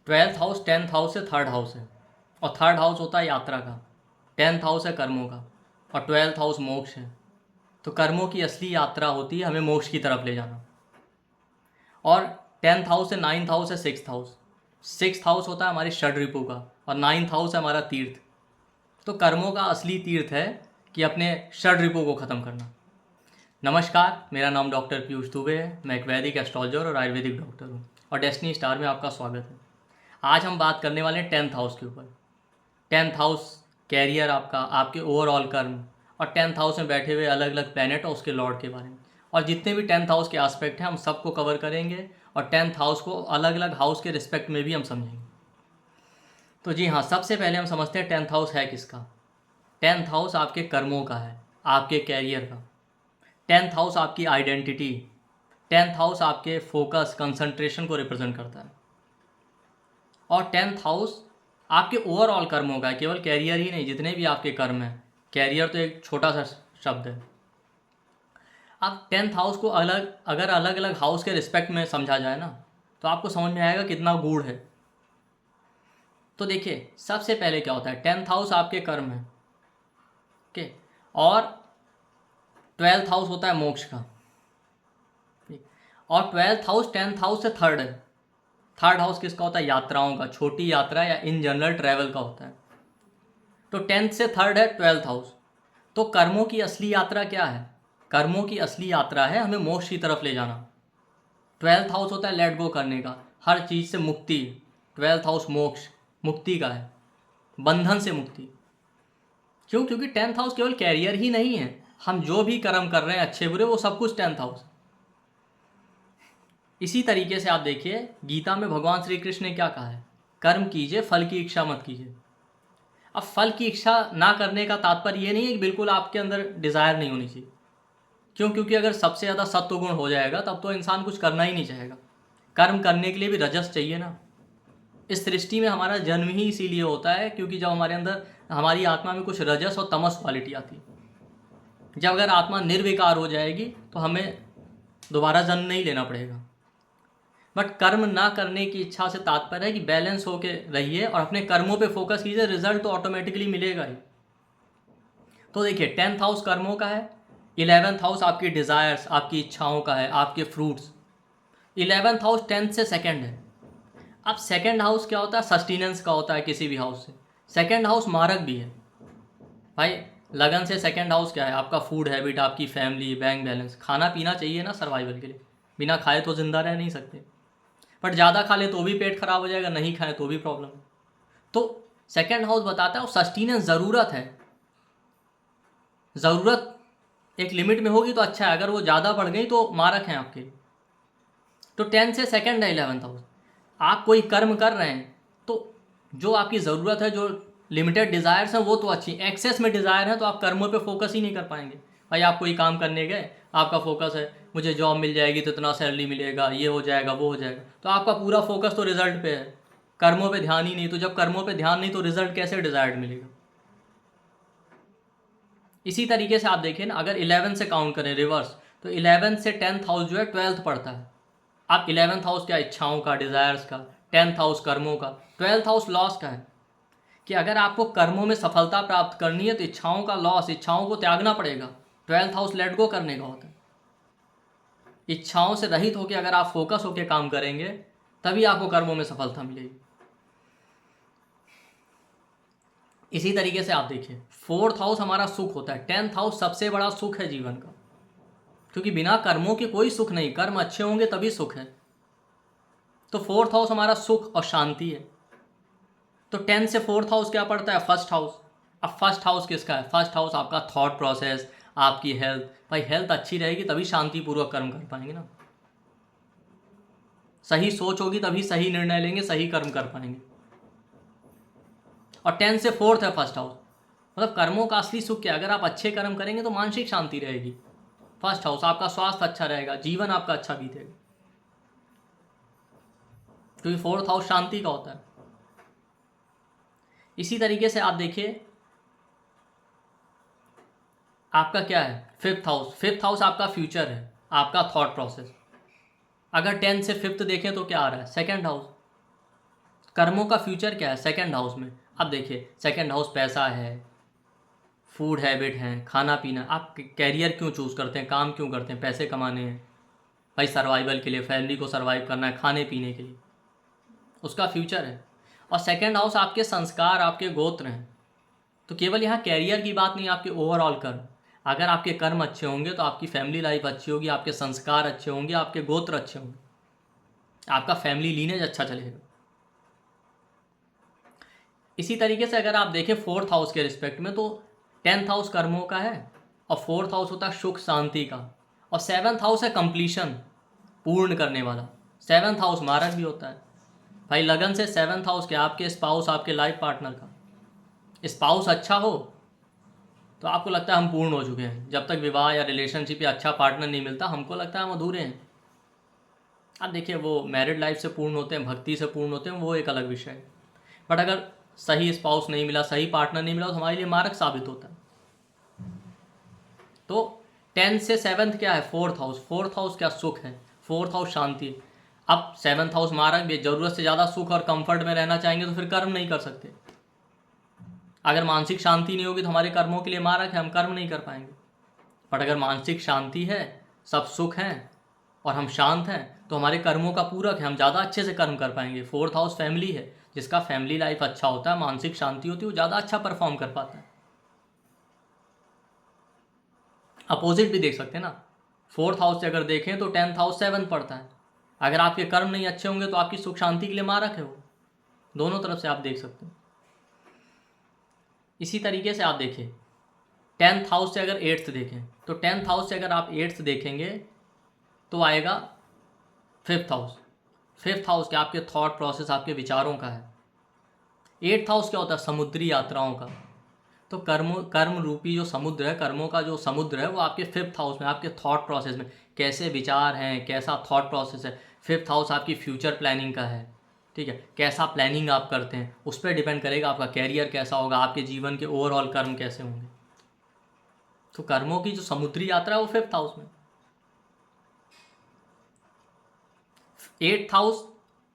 Twelfth house tenth house से third house है, और थर्ड हाउस होता है यात्रा का, टेंथ हाउस है कर्मों का, और ट्वेल्थ हाउस मोक्ष है। तो कर्मों की असली यात्रा होती है हमें मोक्ष की तरफ ले जाना। और टेंथ हाउस है, नाइन्थ हाउस है, सिक्स्थ हाउस। सिक्स्थ हाउस होता है हमारी षड रिपु का, और नाइन्थ हाउस है हमारा तीर्थ। तो कर्मों का असली तीर्थ है कि अपने षड रिपु को ख़त्म करना। नमस्कार, मेरा नाम डॉक्टर पीयूष दुबे है। मैं एक वैदिक एस्ट्रोलॉजर और आयुर्वेदिक डॉक्टर हूँ, और डेस्टिनी स्टार में आपका स्वागत है। आज हम बात करने वाले हैं टेंथ हाउस के ऊपर। टेंथ हाउस कैरियर आपका, आपके ओवरऑल कर्म, और टेंथ हाउस में बैठे हुए अलग अलग प्लैनेट और उसके लॉर्ड के बारे में, और जितने भी टेंथ हाउस के एस्पेक्ट हैं हम सबको कवर करेंगे, और टेंथ हाउस को अलग अलग हाउस के रिस्पेक्ट में भी हम समझेंगे। तो जी हाँ, सबसे पहले हम समझते हैं टेंथ हाउस है किसका। टेंथ हाउस आपके कर्मों का है, आपके कैरियर का। टेंथ हाउस आपकी आइडेंटिटी, टेंथ हाउस आपके फोकस कंसंट्रेशन को रिप्रेजेंट करता है। और टेंथ हाउस आपके ओवरऑल कर्म होगा, केवल कैरियर ही नहीं, जितने भी आपके कर्म हैं। कैरियर तो एक छोटा सा शब्द है। अब टेंथ हाउस को अगर अलग अलग हाउस के रिस्पेक्ट में समझा जाए ना, तो आपको समझ में आएगा कितना गूढ़ है। तो देखिए, सबसे पहले क्या होता है, टेंथ हाउस आपके कर्म है, ओके। और ट्वेल्थ हाउस होता है मोक्ष का, ठीक। और ट्वेल्थ हाउस टेंथ हाउस से थर्ड है। थर्ड हाउस किसका होता है, यात्राओं का, छोटी यात्रा या इन जनरल ट्रैवल का होता है। तो टेंथ से थर्ड है ट्वेल्थ हाउस। तो कर्मों की असली यात्रा क्या है, कर्मों की असली यात्रा है हमें मोक्ष की तरफ ले जाना। ट्वेल्थ हाउस होता है लेट गो करने का, हर चीज़ से मुक्ति। ट्वेल्थ हाउस मोक्ष, मुक्ति का है, बंधन से मुक्ति। क्यों? क्योंकि टेंथ हाउस केवल कैरियर ही नहीं है, हम जो भी कर्म कर रहे हैं अच्छे बुरे, वो सब कुछ टेंथ हाउस। इसी तरीके से आप देखिए, गीता में भगवान श्री कृष्ण ने क्या कहा है, कर्म कीजिए, फल की इच्छा मत कीजिए। अब फल की इच्छा ना करने का तात्पर्य ये नहीं है कि बिल्कुल आपके अंदर डिज़ायर नहीं होनी चाहिए। क्यों? क्योंकि अगर सबसे ज़्यादा सत्वगुण हो जाएगा तब तो इंसान कुछ करना ही नहीं चाहेगा। कर्म करने के लिए भी रजस चाहिए ना। इस सृष्टि में हमारा जन्म ही इसीलिए होता है क्योंकि जब हमारे अंदर, हमारी आत्मा में कुछ रजस और तमस क्वालिटी आती है। जब अगर आत्मा निर्विकार हो जाएगी तो हमें दोबारा जन्म नहीं लेना पड़ेगा। बट कर्म ना करने की इच्छा से तात्पर्य है कि बैलेंस होके रहिए और अपने कर्मों पे फोकस कीजिए, रिजल्ट तो ऑटोमेटिकली मिलेगा ही। तो देखिए, टेंथ हाउस कर्मों का है, इलेवेंथ हाउस आपकी डिज़ायर्स, आपकी इच्छाओं का है, आपके फ्रूट्स। इलेवेंथ हाउस टेंथ से सेकंड है। अब सेकंड हाउस क्या होता है, सस्टेनेंस का होता है किसी भी हाउस से। सेकंड हाउस मारक भी है भाई, लगन से। सेकंड हाउस क्या है, आपका फूड हैबिट, आपकी फैमिली, बैंक बैलेंस। खाना पीना चाहिए ना सर्वाइवल के लिए, बिना खाए तो जिंदा रह नहीं सकते। बट ज़्यादा खा ले तो भी पेट खराब हो जाएगा, नहीं खाए तो भी प्रॉब्लम। तो सेकंड हाउस बताता है वो सस्टेनेंस, ज़रूरत है। ज़रूरत एक लिमिट में होगी तो अच्छा है, अगर वो ज़्यादा बढ़ गई तो मारक हैं आपके। तो टेंथ से सेकंड है इलेवेंथ हाउस। आप कोई कर्म कर रहे हैं तो जो आपकी ज़रूरत है, जो लिमिटेड डिज़ायर्स हैं वो तो अच्छी, एक्सेस में डिज़ायर है तो आप कर्मों पे फोकस ही नहीं कर पाएंगे। भाई आप कोई काम करने गए, आपका फोकस है मुझे जॉब मिल जाएगी तो इतना सैलरी मिलेगा, ये हो जाएगा वो हो जाएगा, तो आपका पूरा फोकस तो रिजल्ट पे है, कर्मों पे ध्यान ही नहीं। तो जब कर्मों पे ध्यान नहीं तो रिजल्ट कैसे डिज़ायर्ड मिलेगा। इसी तरीके से आप देखिए ना, अगर 11 से काउंट करें रिवर्स, तो 11 से टेंथ हाउस जो है ट्वेल्थ पड़ता है। आप 11th हाउस क्या, इच्छाओं का, डिज़ायर्स का, टेंथ हाउस कर्मों का, ट्वेल्थ हाउस लॉस का है कि अगर आपको कर्मों में सफलता प्राप्त करनी है तो इच्छाओं का लॉस, इच्छाओं को त्यागना पड़ेगा। ट्वेल्थ हाउस लेट गो करने का होता है। इच्छाओं से रहित होकर अगर आप फोकस होकर काम करेंगे तभी आपको कर्मों में सफलता मिलेगी। इसी तरीके से आप देखिए, फोर्थ हाउस हमारा सुख होता है। टेंथ हाउस सबसे बड़ा सुख है जीवन का, क्योंकि बिना कर्मों के कोई सुख नहीं, कर्म अच्छे होंगे तभी सुख है। तो फोर्थ हाउस हमारा सुख और शांति है। तो टेंथ से फोर्थ हाउस क्या पड़ता है, फर्स्ट हाउस। अब फर्स्ट हाउस किसका है, फर्स्ट हाउस आपका थॉट प्रोसेस, आपकी हेल्थ। भाई हेल्थ अच्छी रहेगी तभी शांतिपूर्वक कर्म कर पाएंगे ना। सही सोच होगी तभी सही निर्णय लेंगे, सही कर्म कर पाएंगे। और टेंथ से फोर्थ है फर्स्ट हाउस, मतलब कर्मों का असली सुख क्या, अगर आप अच्छे कर्म करेंगे तो मानसिक शांति रहेगी। फर्स्ट हाउस आपका स्वास्थ्य अच्छा रहेगा, जीवन आपका अच्छा बीतेगा, क्योंकि फोर्थ हाउस शांति का होता है। इसी तरीके से आप देखिए, आपका क्या है, फिफ्थ हाउस। फिफ्थ हाउस आपका फ्यूचर है, आपका थॉट प्रोसेस। अगर टेंथ से फिफ्थ देखें तो क्या आ रहा है, सेकंड हाउस, कर्मों का फ्यूचर क्या है सेकंड हाउस में। अब देखिए सेकंड हाउस पैसा है, फूड हैबिट है, खाना पीना। आप कैरियर क्यों चूज़ करते हैं, काम क्यों करते हैं, पैसे कमाने हैं भाई, सर्वाइवल के लिए, फैमिली को सर्वाइव करना है, खाने पीने के लिए, उसका फ्यूचर है। और सेकंड हाउस आपके संस्कार, आपके गोत्र हैं। तो केवल यहाँ कैरियर की बात नहीं, आपके ओवरऑल कर्म। अगर आपके कर्म अच्छे होंगे तो आपकी फैमिली लाइफ अच्छी होगी, आपके संस्कार अच्छे होंगे, आपके गोत्र अच्छे होंगे, आपका फैमिली लीनेज अच्छा चलेगा। इसी तरीके से अगर आप देखें फोर्थ हाउस के रिस्पेक्ट में, तो टेंथ हाउस कर्मों का है और फोर्थ हाउस होता है सुख शांति का, और सेवन्थ हाउस है कंप्लीशन, पूर्ण करने वाला। सेवन्थ हाउस मारक भी होता है भाई, लगन से। सेवन्थ हाउस के आपके स्पाउस, आपके लाइफ पार्टनर का स्पाउस अच्छा हो तो आपको लगता है हम पूर्ण हो चुके हैं। जब तक विवाह या रिलेशनशिप या अच्छा पार्टनर नहीं मिलता, हमको लगता है हम अधूरे हैं। अब देखिए वो मैरिड लाइफ से पूर्ण होते हैं, भक्ति से पूर्ण होते हैं, वो एक अलग विषय है। बट अगर सही स्पाउस नहीं मिला, सही पार्टनर नहीं मिला, तो हमारे लिए मारक साबित होता है। तो 10 से 7 क्या है, फोर्थ हाउस। फोर्थ हाउस क्या, सुख है, फोर्थ हाउस शांति है। अब 7th हाउस मारक भी, जरूरत से ज़्यादा सुख और कंफर्ट में रहना चाहेंगे तो फिर कर्म नहीं कर सकते। अगर मानसिक शांति नहीं होगी तो हमारे कर्मों के लिए मारक है, हम कर्म नहीं कर पाएंगे। बट अगर मानसिक शांति है, सब सुख हैं और हम शांत हैं, तो हमारे कर्मों का पूरक है, हम ज़्यादा अच्छे से कर्म कर पाएंगे। फोर्थ हाउस फैमिली है, जिसका फैमिली लाइफ अच्छा होता है, मानसिक शांति होती है, वो ज़्यादा अच्छा परफॉर्म कर पाता है। अपोजिट भी देख सकते हैं ना, फोर्थ हाउस से अगर देखें तो 10th हाउस 7 पड़ता है। अगर आपके कर्म नहीं अच्छे होंगे तो आपकी सुख शांति के लिए मारक है वो। दोनों तरफ से आप देख सकते हैं। इसी तरीके से आप देखिए 10th हाउस से अगर 8th देखें, तो 10th हाउस से अगर आप 8th देखेंगे तो आएगा 5th हाउस। 5th हाउस क्या, आपके थॉट प्रोसेस, आपके विचारों का है। 8th हाउस क्या होता है, समुद्री यात्राओं का। तो कर्म रूपी जो समुद्र है, कर्मों का जो समुद्र है, वो आपके 5th हाउस में, आपके थॉट प्रोसेस में, कैसे विचार हैं, कैसा थॉट प्रोसेस है। 5th हाउस आपकी फ्यूचर प्लानिंग का है, ठीक है, कैसा प्लानिंग आप करते हैं, उस पर डिपेंड करेगा आपका कैरियर कैसा होगा, आपके जीवन के ओवरऑल कर्म कैसे होंगे। तो कर्मों की जो समुद्री यात्रा है वो 5th हाउस में। 8th हाउस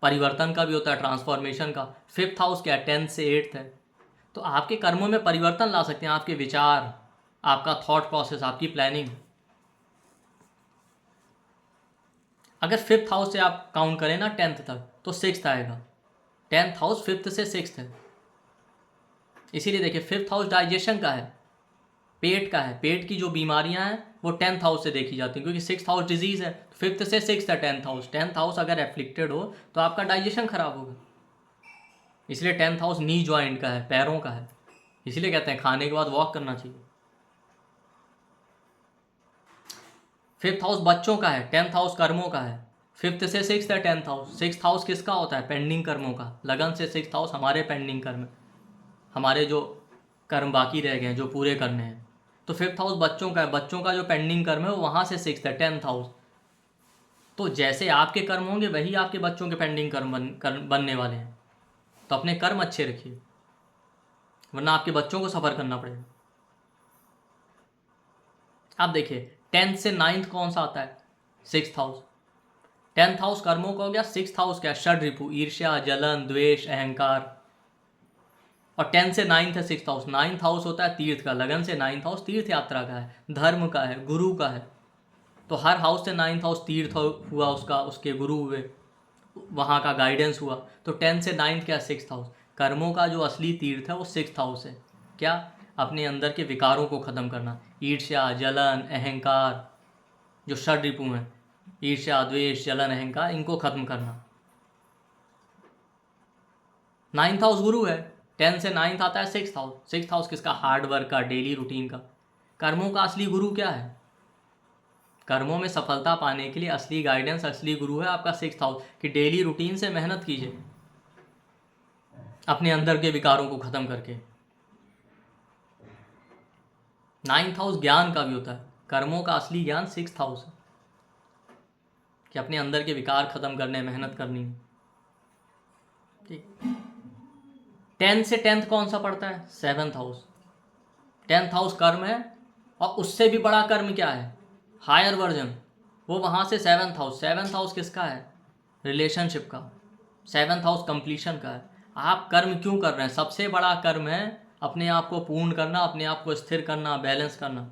परिवर्तन का भी होता है, ट्रांसफॉर्मेशन का। 5th हाउस क्या है, 10th से 8th है। तो आपके कर्मों में परिवर्तन ला सकते हैं आपके विचार, आपका थॉट प्रोसेस, आपकी प्लानिंग। अगर 5th हाउस से आप काउंट करें ना 10th तक, तो 6th आएगा। 10th हाउस 5th से 6th है। इसीलिए देखिए 5th हाउस डाइजेशन का है, पेट का है। पेट की जो बीमारियां हैं वो 10th हाउस से देखी जाती हैं, क्योंकि 6th हाउस डिजीज है। 5th से 6th है 10th हाउस। 10th हाउस अगर एफ्लिक्टेड हो तो आपका डाइजेशन खराब होगा। इसलिए 10th हाउस नी जॉइंट का है, पैरों का है। इसलिए कहते हैं खाने के बाद वॉक करना चाहिए। 5th हाउस बच्चों का है, 10th हाउस कर्मों का है। 5th से 6th है 10th हाउस। 6th हाउस किसका होता है, पेंडिंग कर्मों का। लगन से 6th हाउस हमारे पेंडिंग कर्म, हमारे जो कर्म बाकी रह गए हैं, जो पूरे करने हैं। तो 5th हाउस बच्चों का है, बच्चों का जो पेंडिंग कर्म है वो वहाँ से 6th है 10th हाउस। तो जैसे आपके कर्म होंगे वही आपके बच्चों के पेंडिंग कर्म बनने वाले हैं। तो अपने कर्म अच्छे रखिए, वरना आपके बच्चों को सफ़र करना पड़ेगा। आप देखिए 10th से 9th कौन सा आता है, 6th हाउस। 10th हाउस कर्मों का हो गया। 6th हाउस क्या, षड रिपु, ईर्ष्या, जलन, द्वेष, अहंकार। और 10th से 9th है 6th हाउस। 9th हाउस होता है तीर्थ का। लगन से 9th हाउस तीर्थ यात्रा का है, धर्म का है, गुरु का है। तो हर हाउस से 9th हाउस तीर्थ हुआ उसका, उसके गुरु हुए, वहाँ का गाइडेंस हुआ। तो 10th से 9th क्या, 6th हाउस। कर्मों का जो असली तीर्थ है वो 6th हाउस है। क्या, अपने अंदर के विकारों को ख़त्म करना, ईर्ष्या, जलन, अहंकार, जो षड रिपु हैं, ईर्ष्या, द्वेष, जलन, अहंकार, इनको खत्म करना। 9th हाउस गुरु है। 10th से 9th आता है 6th हाउस। 6th हाउस किसका, हार्ड वर्क का, डेली रूटीन का। कर्मों का असली गुरु क्या है, कर्मों में सफलता पाने के लिए असली गाइडेंस, असली गुरु है आपका 6th हाउस, कि डेली रूटीन से मेहनत कीजिए अपने अंदर के विकारों को खत्म करके। 9th हाउस ज्ञान का भी होता है। कर्मों का असली ज्ञान 6th हाउस है, कि अपने अंदर के विकार खत्म करने, मेहनत करनी है। ठीक। 10th से 10th कौन सा पड़ता है, 7th हाउस। 10th हाउस कर्म है, और उससे भी बड़ा कर्म क्या है, हायर वर्जन, वो वहाँ से 7th हाउस। 7th हाउस किसका है, रिलेशनशिप का। 7th हाउस कंप्लीशन का है। आप कर्म क्यों कर रहे हैं? सबसे बड़ा कर्म है अपने आप को पूर्ण करना, अपने आप को स्थिर करना, बैलेंस करना,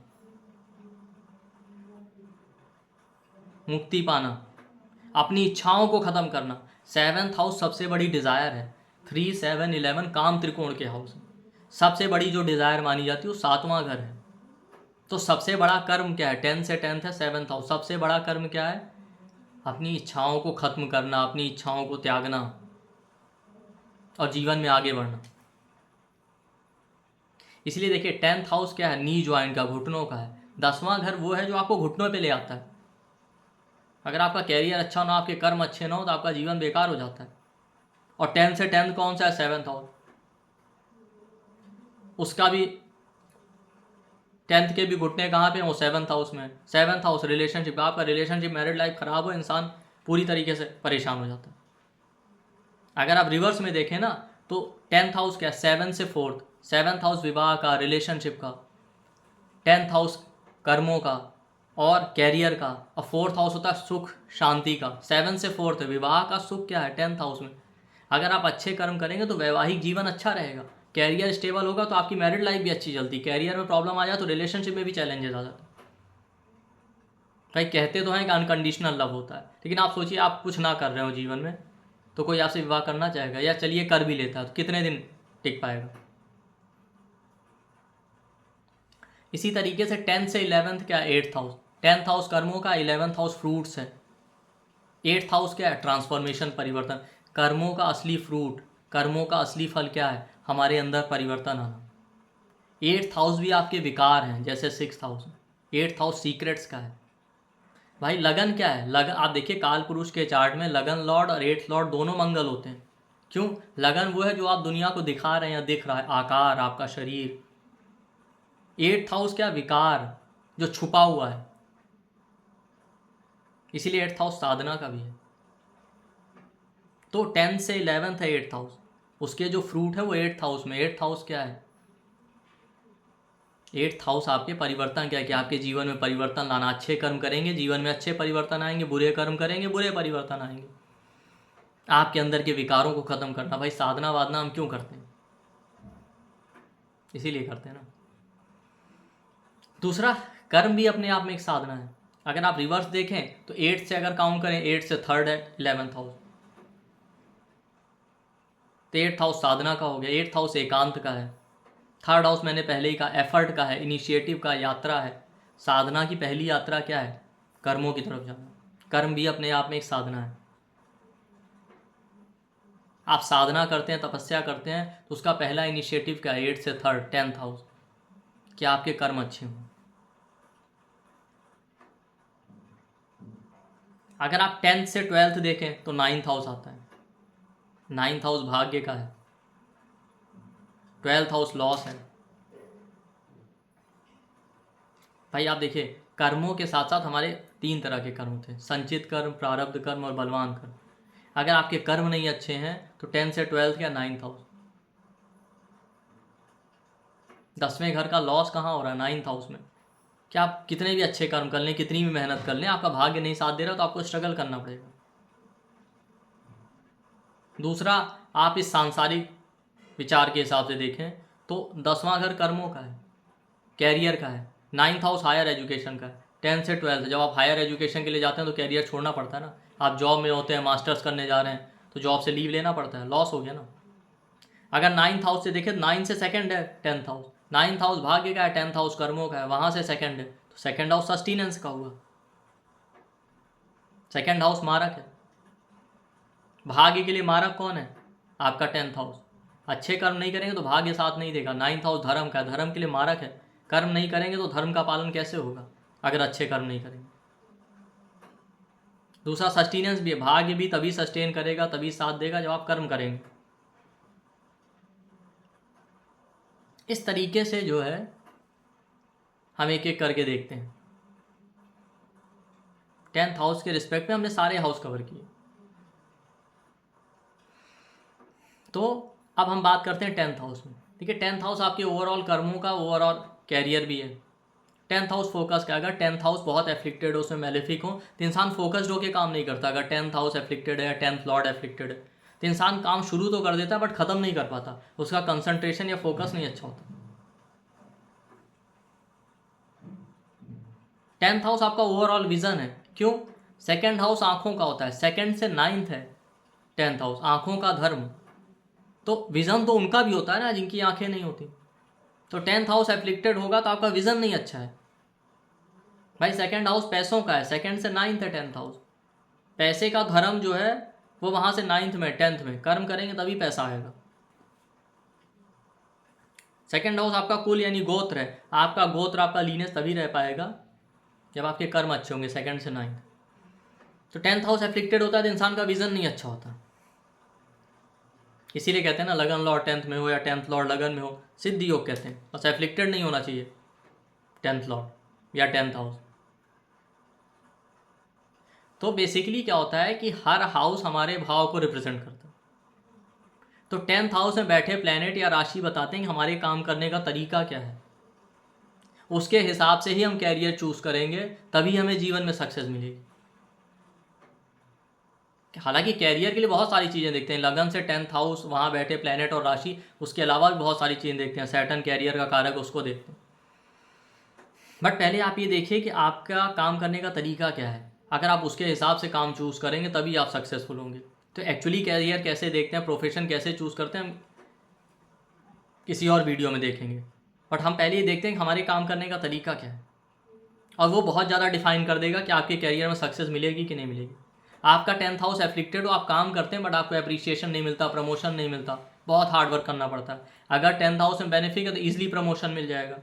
मुक्ति पाना, अपनी इच्छाओं को खत्म करना। 7th हाउस सबसे बड़ी डिजायर है। 3, 7, 11 काम त्रिकोण के हाउस है। सबसे बड़ी जो डिजायर मानी जाती है वो 7वां घर है। तो सबसे बड़ा कर्म क्या है? 10 से 10th है 7th हाउस। सबसे बड़ा कर्म क्या है? अपनी इच्छाओं को खत्म करना, अपनी इच्छाओं को त्यागना और जीवन में आगे बढ़ना। इसलिए देखिए 10th हाउस क्या है? नी ज्वाइंट का, घुटनों का है। 10वां घर वो है जो आपको घुटनों पे ले आता है। अगर आपका कैरियर अच्छा ना हो, आपके कर्म अच्छे ना हो, तो आपका जीवन बेकार हो जाता है। और 10 से 10th कौन सा है? 7th house. उसका भी 10th के भी घुटने कहाँ पे? वो 7th हाउस में। 7th हाउस रिलेशनशिप, आपका रिलेशनशिप, मैरिड लाइफ खराब हो, इंसान पूरी तरीके से परेशान हो जाता है। अगर आप रिवर्स में देखें ना, तो 10th हाउस क्या है? 7 से 4th। 7th हाउस विवाह का, रिलेशनशिप का, 10th हाउस कर्मों का और कैरियर का, और 4th हाउस होता है सुख शांति का। 7 से 4th है विवाह का, सुख क्या है? 10th हाउस में। अगर आप अच्छे कर्म करेंगे तो वैवाहिक जीवन अच्छा रहेगा, कैरियर स्टेबल होगा, तो आपकी मैरिड लाइफ भी अच्छी चलती। कैरियर में प्रॉब्लम आ जाए तो रिलेशनशिप में भी चैलेंजेस आ जाते हैं। भाई कहते तो हैं कि अनकंडीशनल लव होता है, लेकिन आप सोचिए आप कुछ ना कर रहे हो जीवन में, तो कोई आपसे विवाह करना चाहेगा? या चलिए कर भी लेता है तो कितने दिन टिक पाएगा? इसी तरीके से 10 से 11th क्या? 8th house. 10th हाउस कर्मों का, 11th हाउस फ्रूट्स है। 8th हाउस क्या है? ट्रांसफॉर्मेशन, परिवर्तन। कर्मों का असली फ्रूट, कर्मों का असली फल क्या है? हमारे अंदर परिवर्तन आना। 8th हाउस भी आपके विकार हैं जैसे 6th house. 8th house secrets का है। भाई लगन क्या है? लगन आप देखिए काल पुरुष के चार्ट में लगन लॉर्ड और 8th लॉर्ड दोनों मंगल होते हैं। क्यों? लगन वो है जो आप दुनिया को दिखा रहे हैं या दिख रहा है, आकार, आपका शरीर। 8th हाउस क्या? विकार, जो छुपा हुआ है। इसीलिए 8th हाउस साधना का भी है। तो 10 से 11th है 8th हाउस, उसके जो फ्रूट है वो 8th हाउस में। 8th हाउस क्या है? 8th हाउस आपके परिवर्तन क्या है कि आपके जीवन में परिवर्तन लाना। अच्छे कर्म करेंगे जीवन में अच्छे परिवर्तन आएंगे, बुरे कर्म करेंगे बुरे परिवर्तन आएंगे। आपके अंदर के विकारों को खत्म करना। भाई साधना वादना हम क्यों करते हैं? इसीलिए करते हैं ना। दूसरा, कर्म भी अपने आप में एक साधना है। अगर आप रिवर्स देखें तो 8 से अगर काउंट करें, 8 से 3rd है 11th हाउस, तो 8th हाउस साधना का हो गया। 8th हाउस एकांत का है। 3rd हाउस मैंने पहले ही कहा एफर्ट का है, इनिशिएटिव का, यात्रा है। साधना की पहली यात्रा क्या है? कर्मों की तरफ जाना। कर्म भी अपने आप में एक साधना है। आप साधना करते हैं, तपस्या करते हैं, तो उसका पहला इनिशिएटिव क्या है? 8 से 3rd 10th हाउस, कि आपके कर्म अच्छे हों। अगर आप 10th से 12th देखें तो 9th हाउस आता है। 9th हाउस भाग्य का है। 12th हाउस लॉस है। भाई आप देखिए कर्मों के साथ साथ हमारे 3 तरह के कर्म होते हैं, संचित कर्म, प्रारब्ध कर्म और बलवान कर्म। अगर आपके कर्म नहीं अच्छे हैं तो 10 से 12th क्या? 9th house. 10वें घर का लॉस कहाँ हो रहा है? 9th हाउस में। क्या आप कितने भी अच्छे कर्म कर लें, कितनी भी मेहनत कर लें, आपका भाग्य नहीं साथ दे रहा तो आपको स्ट्रगल करना पड़ेगा। दूसरा, आप इस सांसारिक विचार के हिसाब से देखें तो 10वां घर कर्मों का है, कैरियर का है। 9th हाउस हायर एजुकेशन का है। 10 से 12th, जब आप हायर एजुकेशन के लिए जाते हैं तो कैरियर छोड़ना पड़ता है ना। आप जॉब में होते हैं, मास्टर्स करने जा रहे हैं, तो जॉब से लीव लेना पड़ता है, लॉस हो गया ना। अगर 9th हाउस से देखें, 9 से 2nd है 10th हाउस। 9th हाउस भाग्य का है, 10th हाउस कर्मों का है, वहां से 2nd है, तो 2nd हाउस सस्टेनेंस का हुआ। 2nd हाउस मारक है। भाग्य के लिए मारक कौन है? आपका 10th हाउस। अच्छे कर्म नहीं करेंगे तो भाग्य साथ नहीं देगा। 9th हाउस धर्म का है, धर्म के लिए मारक है। कर्म नहीं करेंगे तो धर्म का पालन कैसे होगा अगर अच्छे कर्म नहीं करेंगे? दूसरा सस्टेनेंस भी है, भाग्य भी तभी सस्टेन करेगा, तभी साथ देगा जब आप कर्म करेंगे। इस तरीके से जो है हम एक एक करके देखते हैं। 10th हाउस के रिस्पेक्ट में हमने सारे हाउस कवर किए। तो अब हम बात करते हैं 10th हाउस में। देखिए 10th हाउस आपके ओवरऑल कर्मों का, ओवरऑल कैरियर भी है। 10th हाउस फोकस का, अगर 10th हाउस बहुत एफ्लिक्टेड हो, उसमें मेलेफिक हो, तो इंसान फोकस्ड होकर काम नहीं करता। अगर 10th हाउस एफ्लिक्टेड है, 10th लॉर्ड एफ्लिक्टेड है, तो इंसान काम शुरू तो कर देता है बट ख़त्म नहीं कर पाता, उसका कंसंट्रेशन या फोकस नहीं अच्छा होता। 10th हाउस आपका ओवरऑल विजन है। क्यों? सेकंड हाउस आंखों का होता है, सेकंड से 9th है 10th हाउस, आंखों का धर्म। तो विजन तो उनका भी होता है ना जिनकी आंखें नहीं होती। तो 10th हाउस एफ्लिक्टेड होगा तो आपका विजन नहीं अच्छा है भाई। सेकंड हाउस पैसों का है, सेकंड से 9th है 10th हाउस। पैसे का धर्म जो है वो वहां से 9th में 10th में कर्म करेंगे तभी पैसा आएगा। सेकंड हाउस आपका कुल यानी गोत्र है, आपका गोत्र आपका लीनेस तभी रह पाएगा जब आपके कर्म अच्छे होंगे, सेकंड से 9th। तो 10th हाउस एफ्लिक्टेड होता है तो इंसान का विजन नहीं अच्छा होता। इसीलिए कहते हैं ना लगन लॉर्ड 10th में हो या 10th लॉर्ड लगन में हो, सिद्ध योग कहते हैं। बस एफ्लिक्टेड नहीं होना चाहिए 10th लॉर्ड या 10th हाउस। तो बेसिकली क्या होता है कि हर हाउस हमारे भाव को रिप्रेजेंट करता है। तो 10th हाउस में बैठे प्लैनेट या राशि बताते हैं कि हमारे काम करने का तरीका क्या है, उसके हिसाब से ही हम कैरियर चूज करेंगे, तभी हमें जीवन में सक्सेस मिलेगी। हालांकि कैरियर के लिए बहुत सारी चीज़ें देखते हैं, लगन से 10th हाउस, वहाँ बैठे प्लैनेट और राशि, उसके अलावा भी बहुत सारी चीज़ें देखते हैं, सैटर्न कैरियर का कारक उसको देखते हैं। बट पहले आप ये देखिए कि आपका काम करने का तरीका क्या है। अगर आप उसके हिसाब से काम चूज़ करेंगे तभी आप सक्सेसफुल होंगे। तो एक्चुअली कैरियर कैसे देखते हैं, प्रोफेशन कैसे चूज़ करते हैं, हम किसी और वीडियो में देखेंगे। बट हम पहले ये देखते हैं कि हमारे काम करने का तरीका क्या है, और वो बहुत ज़्यादा डिफाइन कर देगा कि आपके कैरियर में सक्सेस मिलेगी कि नहीं मिलेगी। आपका 10th हाउस एफ्लिक्टेड हो, आप काम करते हैं बट आपको अप्रिसिएशन नहीं मिलता, प्रमोशन नहीं मिलता, बहुत हार्ड वर्क करना पड़ता है। अगर 10th हाउस में बेनिफिट है तो ईजिली प्रमोशन मिल जाएगा,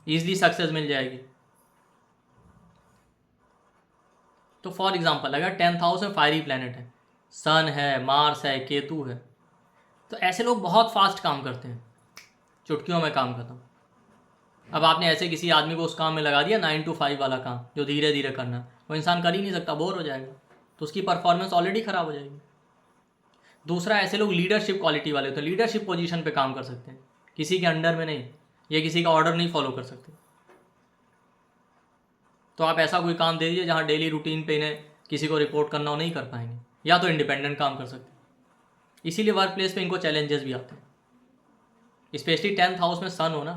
ईजिली सक्सेस मिल जाएगी। तो फॉर एग्जाम्पल अगर 10th हाउस में फायरी प्लैनेट है, सन है, मार्स है, केतु है, तो ऐसे लोग बहुत फास्ट काम करते हैं, चुटकियों में काम खत्म। अब आपने ऐसे किसी आदमी को उस काम में लगा दिया 9 to 5 वाला काम जो धीरे धीरे करना है, वो इंसान कर ही नहीं सकता, बोर हो जाएगा, तो उसकी परफॉर्मेंस ऑलरेडी ख़राब हो जाएगी। दूसरा, ऐसे लोग लीडरशिप क्वालिटी वाले होते हैं, लीडरशिप पोजीशन पे काम कर सकते हैं, किसी के अंडर में नहीं, ये किसी का ऑर्डर नहीं फॉलो कर सकते। तो आप ऐसा कोई काम दे दीजिए जहाँ डेली रूटीन पे इन्हें किसी को रिपोर्ट करना हो, नहीं कर पाएंगे, या तो इंडिपेंडेंट काम कर सकते हैं। इसीलिए वर्क प्लेस पर इनको चैलेंजेस भी आते हैं। स्पेशली 10th हाउस में सन हो ना,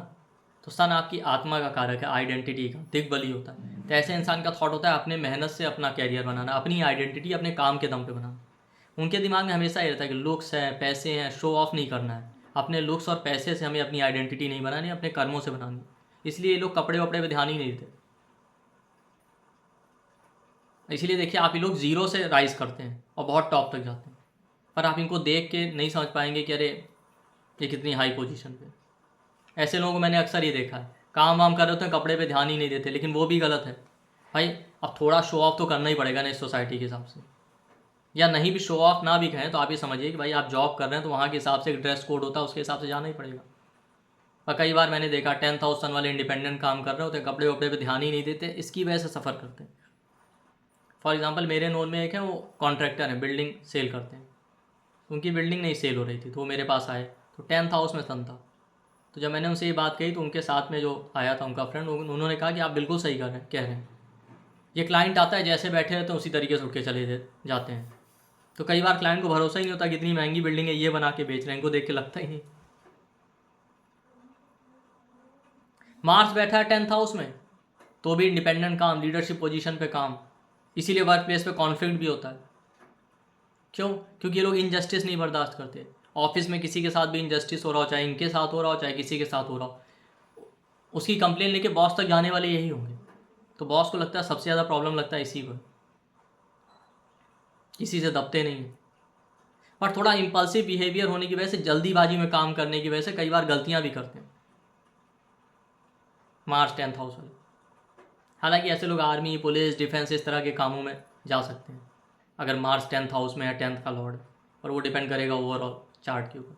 तो सन आपकी आत्मा का कारक है, आइडेंटिटी का दिग्बली होता है। तो ऐसे इंसान का थॉट होता है अपने मेहनत से अपना कैरियर बनाना, अपनी आइडेंटिटी अपने काम के दम पे बनाना। उनके दिमाग में हमेशा ये रहता है कि लुक्स हैं, पैसे हैं, शो ऑफ नहीं करना है, अपने लुक्स और पैसे से हमें अपनी आइडेंटिटी नहीं बनानी, अपने कर्मों से बनानी। इसलिए ये लोग कपड़े वपड़े पे ध्यान ही नहीं देते। इसीलिए देखिए आप ये लोग जीरो से राइज करते हैं और बहुत टॉप तक जाते हैं, पर आप इनको देख के नहीं समझ पाएंगे कि अरे ये कितनी हाई पोजीशन पे। ऐसे लोगों को मैंने अक्सर ये देखा है, काम वाम कर रहे होते हैं, कपड़े पे ध्यान ही नहीं देते, लेकिन वो भी गलत है भाई। अब थोड़ा शो ऑफ तो करना ही पड़ेगा ना इस सोसाइटी के हिसाब से, या नहीं भी शो ऑफ ना भी कहें तो आप ये समझिए कि भाई आप जॉब कर रहे हैं तो वहाँ के हिसाब से एक ड्रेस कोड होता है, उसके हिसाब से जाना ही पड़ेगा। और कई बार मैंने देखा 10th हाउस सन वाले इंडिपेंडेंट काम कर रहे होते हैं, कपड़े वपड़े पे ध्यान ही नहीं देते, इसकी वजह से सफ़र करते हैं। फॉर एग्जाम्पल मेरे नोन में एक है, वो कॉन्ट्रैक्टर है, बिल्डिंग सेल करते हैं, उनकी बिल्डिंग नहीं सेल हो रही थी तो वो मेरे पास आए, तो 10th हाउस में सन था। तो जब मैंने उनसे ये बात कही तो उनके साथ में जो आया था उनका फ्रेंड, उन्होंने कहा कि आप बिल्कुल सही कह रहे हैं, ये क्लाइंट आता है जैसे बैठे रहते हैं उसी तरीके से उठ के चले जाते हैं। तो कई बार क्लाइंट को भरोसा ही नहीं होता कि इतनी महंगी बिल्डिंग है, ये बना के बेच रहे हैं, इनको देख के लगता ही नहीं। मार्स बैठा है 10th हाउस में तो भी इंडिपेंडेंट काम, लीडरशिप पोजीशन पे काम, इसीलिए वर्क प्लेस पे कॉन्फ्लिक्ट भी होता है। क्यों? क्योंकि ये लोग इनजस्टिस नहीं बर्दाश्त करते। ऑफिस में किसी के साथ भी इनजस्टिस हो रहा हो, चाहे इनके साथ हो रहा हो चाहे किसी के साथ हो रहा हो, उसकी कंप्लेन लेके बॉस तक जाने वाले यही होंगे। तो बॉस को लगता है सबसे ज़्यादा प्रॉब्लम लगता है इसी पर, किसी से दबते नहीं हैं। पर थोड़ा इम्पल्सिव बिहेवियर होने की वजह से, जल्दीबाजी में काम करने की वजह से कई बार गलतियां भी करते हैं मार्च 10th हाउस वाले। हालांकि ऐसे लोग आर्मी, पुलिस, डिफेंस इस तरह के कामों में जा सकते हैं अगर मार्च 10th हाउस में है, 10th का लॉर्ड, और वो डिपेंड करेगा ओवरऑल चार्ट के ऊपर।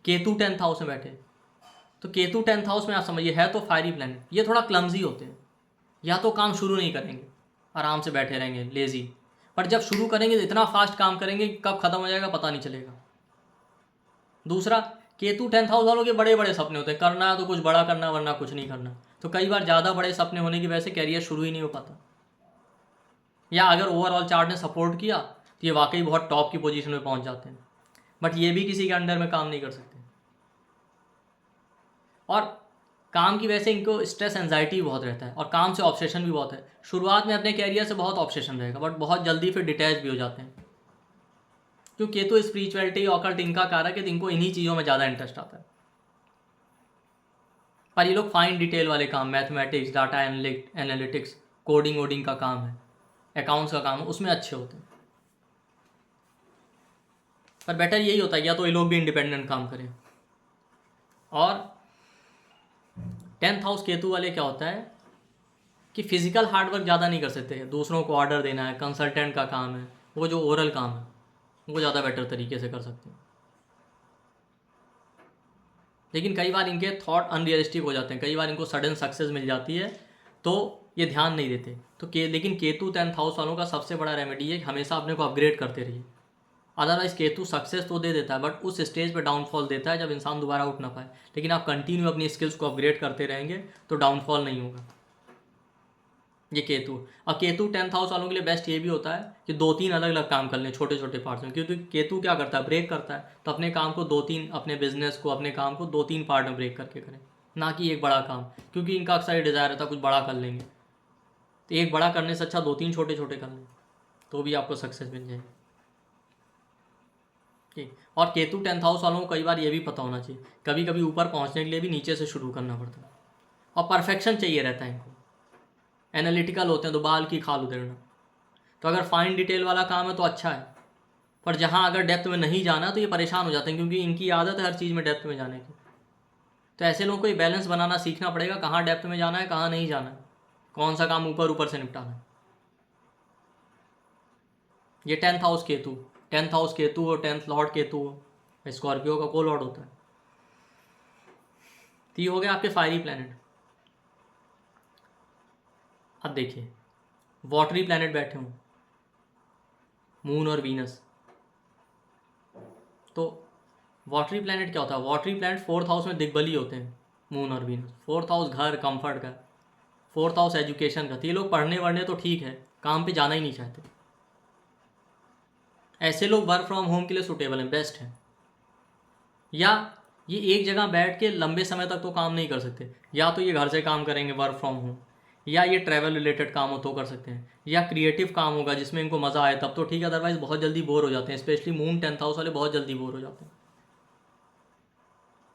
केतु 10th हाउस में बैठे, तो केतु 10th हाउस में आप समझिए है तो फायरी प्लैनेट, ये थोड़ा क्लमजी होते हैं, या तो काम शुरू नहीं करेंगे, आराम से बैठे रहेंगे लेजी, पर जब शुरू करेंगे तो इतना फास्ट काम करेंगे कि कब खत्म हो जाएगा पता नहीं चलेगा। दूसरा, केतु 10th हाउस वालों के बड़े बड़े सपने होते हैं, करना है तो कुछ बड़ा करना, वरना कुछ नहीं करना। तो कई बार ज़्यादा बड़े सपने होने की वजह से कैरियर शुरू ही नहीं हो पाता, या अगर ओवरऑल चार्ट ने सपोर्ट किया तो ये वाकई बहुत टॉप की पोजीशन में पहुंच जाते हैं, बट ये भी किसी के अंडर में काम नहीं कर सकते। और काम की वजह से इनको स्ट्रेस एंजाइटी भी बहुत रहता है और काम से ऑब्सेशन भी बहुत है। शुरुआत में अपने कैरियर से बहुत ऑब्सेशन रहेगा, बट बहुत जल्दी फिर डिटैच भी हो जाते हैं, क्योंकि ये तो स्पिरिचुअलिटी ऑकल्ट इनका कारक है, तो इनको इन्हीं चीज़ों में ज़्यादा इंटरेस्ट आता है। पर ये लोग फाइन डिटेल वाले काम, मैथमेटिक्स, डाटा एनालिटिक्स, कोडिंग वोडिंग का काम है, अकाउंट्स का काम है, उसमें अच्छे होते हैं। पर बेटर यही होता है या तो ये लोग भी इंडिपेंडेंट काम करें। और 10th हाउस केतु वाले क्या होता है कि फिजिकल हार्डवर्क ज़्यादा नहीं कर सकते, दूसरों को ऑर्डर देना है, कंसल्टेंट का काम है, वो जो ओरल काम है वो ज़्यादा बेटर तरीके से कर सकते हैं। लेकिन कई बार इनके थॉट अनरियलिस्टिक हो जाते हैं, कई बार इनको सडन सक्सेस मिल जाती है तो ये ध्यान नहीं देते। तो लेकिन केतु 10th हाउस वालों का सबसे बड़ा रेमेडी है कि हमेशा अपने को अपग्रेड करते रहिए। अदरवाइज केतु सक्सेस तो दे देता है, बट उस स्टेज पे डाउनफॉल देता है जब इंसान दोबारा उठ ना पाए। लेकिन आप कंटिन्यू अपनी स्किल्स को अपग्रेड करते रहेंगे तो डाउनफॉल नहीं होगा। ये केतु, और केतु 10th हाउस वालों के लिए बेस्ट ये भी होता है कि 2-3 अलग अलग काम कर लें छोटे छोटे पार्ट्स में, क्योंकि केतु क्या करता है, ब्रेक करता है। तो अपने काम को 2-3, अपने बिजनेस को, अपने काम को 2-3 पार्ट में ब्रेक करके करें, ना कि एक बड़ा काम, क्योंकि इनका अक्सर डिज़ायर रहता है कुछ बड़ा कर लेंगे। तो एक बड़ा करने से अच्छा 2-3 छोटे छोटे कर लें, तो भी आपको सक्सेस मिल जाएगी। ठीक। और केतु 10th हाउस वालों को कई बार ये भी पता होना चाहिए, कभी कभी ऊपर पहुंचने के लिए भी नीचे से शुरू करना पड़ता है, और परफेक्शन चाहिए रहता है इनको। एनालिटिकल होते हैं तो बाल की खाल उधेड़ना। तो अगर फाइन डिटेल वाला काम है तो अच्छा है, पर जहाँ अगर डेप्थ में नहीं जाना तो ये परेशान हो जाते हैं, क्योंकि इनकी आदत है हर चीज़ में डेप्थ में जाने की। तो ऐसे लोगों को ये बैलेंस बनाना सीखना पड़ेगा, कहाँ डेप्थ में जाना है, कहाँ नहीं जाना है, कौन सा काम ऊपर ऊपर से निपटाना है। ये 10th house Ketu, 10th house Ketu और 10th लॉर्ड केतु स्कॉर्पियो का को लॉर्ड होता है। तो ये हो गया आपके फायरी प्लैनेट। अब देखिए वाटरी प्लैनेट बैठे हों, मून और वीनस। तो वाटरी प्लैनेट क्या होता है, वाटरी प्लैनेट 4th हाउस में दिग्बली होते हैं, मून और वीनस। 4th हाउस घर कंफर्ट का, 4th हाउस एजुकेशन का। तो ये लोग पढ़ने वढ़ने तो ठीक है, काम पे जाना ही नहीं चाहते। ऐसे लोग वर्क फ्रॉम होम के लिए सुटेबल हैं, बेस्ट हैं। या ये एक जगह बैठ के लंबे समय तक तो काम नहीं कर सकते, या तो ये घर से काम करेंगे वर्क फ्रॉम होम, या ये ट्रैवल रिलेटेड काम हो तो कर सकते हैं, या क्रिएटिव काम होगा जिसमें इनको मज़ा आए तब तो ठीक है, अदरवाइज बहुत जल्दी बोर हो जाते हैं। स्पेशली मून 10th हाउस वाले बहुत जल्दी बोर हो जाते हैं।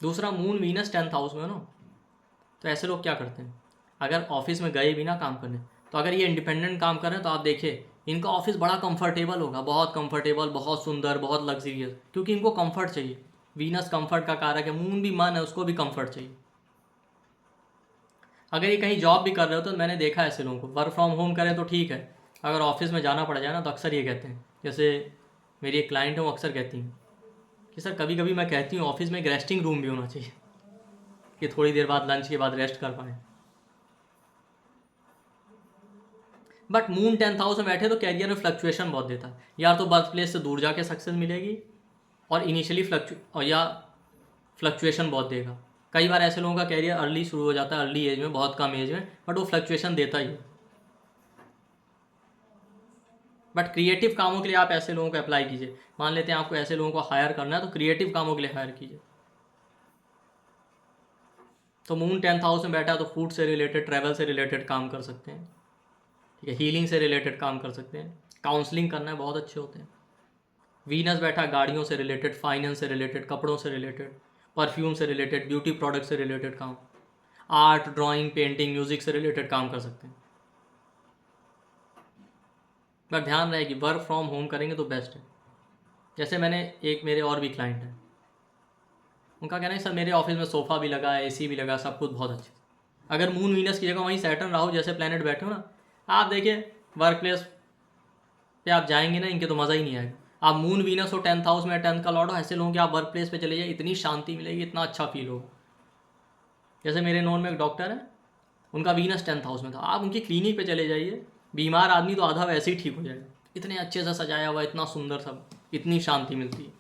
दूसरा, मून वीनस 10th हाउस में हो ना, तो ऐसे लोग क्या करते हैं, अगर ऑफिस में गए भी ना काम करने, तो अगर ये इंडिपेंडेंट काम कर रहे हैं तो आप देखिए इनका ऑफिस बड़ा कंफर्टेबल होगा, बहुत कंफर्टेबल, बहुत सुंदर, बहुत लग्जरियस, क्योंकि इनको कंफर्ट चाहिए। वीनस कंफर्ट का कारक है, मून भी मन है, उसको भी कंफर्ट चाहिए। अगर ये कहीं जॉब भी कर रहे हो तो मैंने देखा है ऐसे लोगों को, वर्क फ्रॉम होम करें तो ठीक है, अगर ऑफिस में जाना पड़ जाए ना तो अक्सर ये कहते हैं, जैसे मेरी एक क्लाइंट है वो अक्सर कहती हैं कि सर कभी कभी मैं कहती हूँ ऑफिस में एक रेस्टिंग रूम भी होना चाहिए, कि थोड़ी देर बाद लंच के बाद रेस्ट कर पाएँ। बट मून 10th हाउस में बैठे तो कैरियर में फ्लक्चुएशन बहुत देता है, या तो बर्थ प्लेस से दूर जाके सक्सेस मिलेगी, और इनिशियली या फ्लक्चुएशन बहुत देगा। कई बार ऐसे लोगों का कैरियर अर्ली शुरू हो जाता है, अर्ली एज में, बहुत कम एज में, बट वो फ्लक्चुएशन देता ही है। बट क्रिएटिव कामों के लिए आप ऐसे लोगों को अप्लाई कीजिए। मान लेते हैं आपको ऐसे लोगों को हायर करना है तो क्रिएटिव कामों के लिए हायर कीजिए। तो मून 10th हाउस में बैठा तो फूड से रिलेटेड, ट्रैवल से रिलेटेड काम कर सकते हैं, ठीक है, हीलिंग से रिलेटेड काम कर सकते हैं, काउंसलिंग करना है, बहुत अच्छे होते हैं। वीनस बैठा गाड़ियों से रिलेटेड, फाइनेंस से रिलेटेड, कपड़ों से रिलेटेड, परफ्यूम से रिलेटेड, ब्यूटी प्रोडक्ट से रिलेटेड काम, आर्ट, ड्राइंग, पेंटिंग, म्यूजिक से रिलेटेड काम कर सकते हैं। बट ध्यान रहे कि वर्क फ्रॉम होम करेंगे तो बेस्ट है। जैसे मैंने एक, मेरे और भी क्लाइंट हैं, उनका कहना है सर मेरे ऑफिस में सोफ़ा भी लगा है, एसी भी लगा, सब कुछ बहुत अच्छे। अगर मून वीनस की जगह वहीं सैटर्न राहु जैसे प्लैनेट बैठे हो ना, आप देखिए वर्क प्लेस पे आप जाएंगे ना, इनके तो मज़ा ही नहीं आएगा। आप मून वीनस हो 10th हाउस में, 10th का लॉर्ड हो, ऐसे लोगों के आप वर्क प्लेस पे चले जाइए, इतनी शांति मिलेगी, इतना अच्छा फील होगा। जैसे मेरे नोन में एक डॉक्टर है, उनका वीनस 10th हाउस में था, आप उनकी क्लिनिक पे चले जाइए, बीमार आदमी तो आधा वैसे ही ठीक हो जाएगा, इतने अच्छे से सजाया हुआ, इतना सुंदर सब, इतनी शांति मिलती है।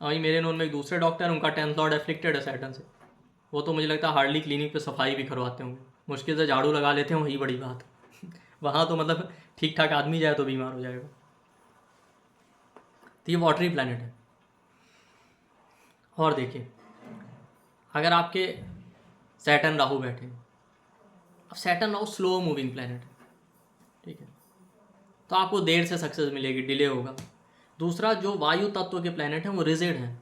वही मेरे नोन में एक दूसरे डॉक्टर हैं, उनका 10th लॉर्ड एफ्लिक्टेड है सैटर्न से, वो तो मुझे लगता है हार्डली क्लिनिक पे सफाई भी करवाते होंगे, मुश्किल से झाड़ू लगा लेते हैं, वही बड़ी बात। वहाँ तो मतलब ठीक ठाक आदमी जाए तो बीमार हो जाएगा। तो ये वाटरी प्लैनेट है। और देखिए, अगर आपके सैटर्न राहु बैठे, अब Saturn Rahu slow moving planet है, ठीक है, तो आपको देर से सक्सेस मिलेगी, डिले होगा। दूसरा, जो वायु तत्व के प्लैनेट हैं वो रिजिड हैं,